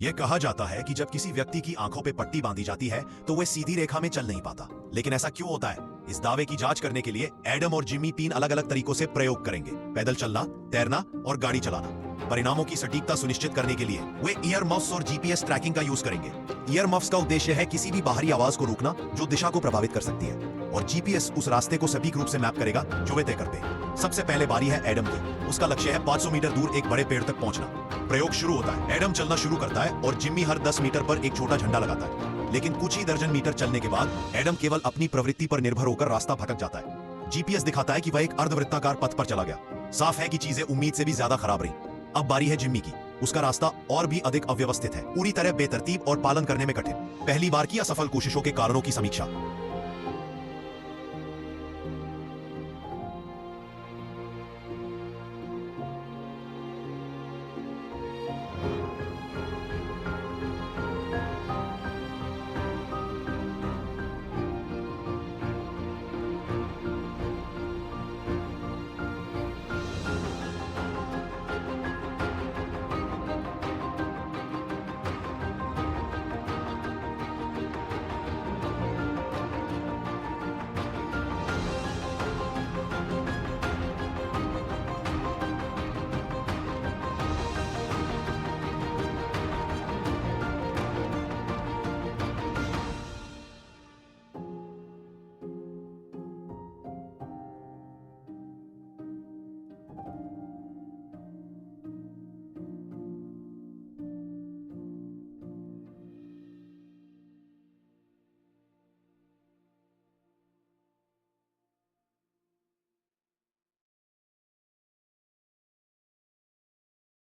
यह कहा जाता है कि जब किसी व्यक्ति की आंखों पे पट्टी बांधी जाती है तो वह सीधी रेखा में चल नहीं पाता। लेकिन ऐसा क्यों होता है? इस दावे की जांच करने के लिए एडम और जिमी 3 अलग-अलग तरीकों से प्रयोग करेंगे: पैदल चलना, तैरना और गाड़ी चलाना। परिणामों की सटीकता सुनिश्चित करने के लिए वे ईयर मफ्स और जीपीएस ट्रैकिंग का यूज करेंगे। ईयर मफ्स का उद्देश्य है किसी भी बाहरी आवाज को रोकना जो दिशा को प्रभावित कर सकती है, और जीपीएस उस रास्ते को सटीक रूप से मैप करेगा जो वे तय करते हैं। सबसे पहले बारी है एडम की। उसका लक्ष्य है 500 मीटर दूर एक बड़े पेड़ तक पहुंचना। प्रयोग शुरू होता है। एडम चलना शुरू करता है और जिम्मी हर 10 मीटर पर एक छोटा झंडा लगाता है। लेकिन कुछ ही दर्जन मीटर चलने के बाद एडम केवल अपनी प्रवृत्ति पर निर्भर होकर रास्ता भटक जाता है। जीपीएस दिखाता है कि वह एक अर्धवृत्ताकार पथ पर चला गया। साफ है कि चीजें उम्मीद से भी ज्यादा खराब रही। अब बारी है जिम्मी की। उसका रास्ता और भी अधिक अव्यवस्थित है, पूरी तरह बेतरतीब और पालन करने में कठिन। पहली बार की असफल कोशिशों के कारणों की समीक्षा।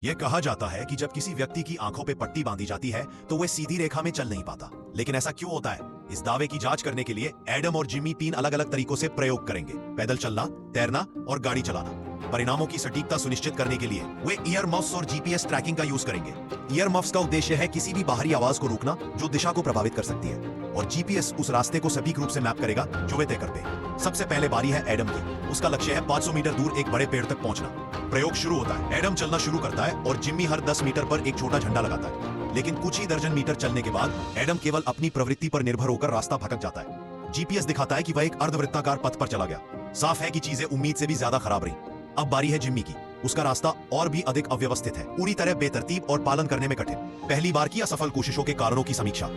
यह कहा जाता है कि जब किसी व्यक्ति की आंखों पे पट्टी बांधी जाती है तो वह सीधी रेखा में चल नहीं पाता। लेकिन ऐसा क्यों होता है? इस दावे की जांच करने के लिए एडम और जिमी 3 अलग-अलग तरीकों से प्रयोग करेंगे: पैदल चलना, तैरना और गाड़ी चलाना। परिणामों की सटीकता सुनिश्चित करने के लिए वे ईयर मफ्स और जीपीएस ट्रैकिंग का यूज करेंगे। ईयर मफ्स का उद्देश्य है किसी भी बाहरी आवाज को रोकना जो दिशा को प्रभावित कर सकती है, और जीपीएस उस रास्ते को सटीक रूप से मैप करेगा जो वे तय करते हैं। सबसे पहले बारी है एडम की। उसका लक्ष्य है 500 मीटर दूर एक बड़े पेड़ तक पहुंचना। प्रयोग शुरू होता है। एडम चलना शुरू करता है और जिम्मी हर 10 मीटर पर एक छोटा झंडा लगाता है। लेकिन कुछ ही दर्जन मीटर चलने के बाद एडम केवल अपनी प्रवृत्ति पर निर्भर होकर रास्ता भटक जाता है। जीपीएस दिखाता है कि वह एक अर्धवृत्ताकार पथ पर चला गया। साफ है कि चीजें उम्मीद से भी ज्यादा खराब रही। अब बारी है जिम्मी की। उसका रास्ता और भी अधिक अव्यवस्थित है, पूरी तरह बेतरतीब और पालन करने में कठिन। पहली बार की असफल कोशिशों के कारणों की समीक्षा।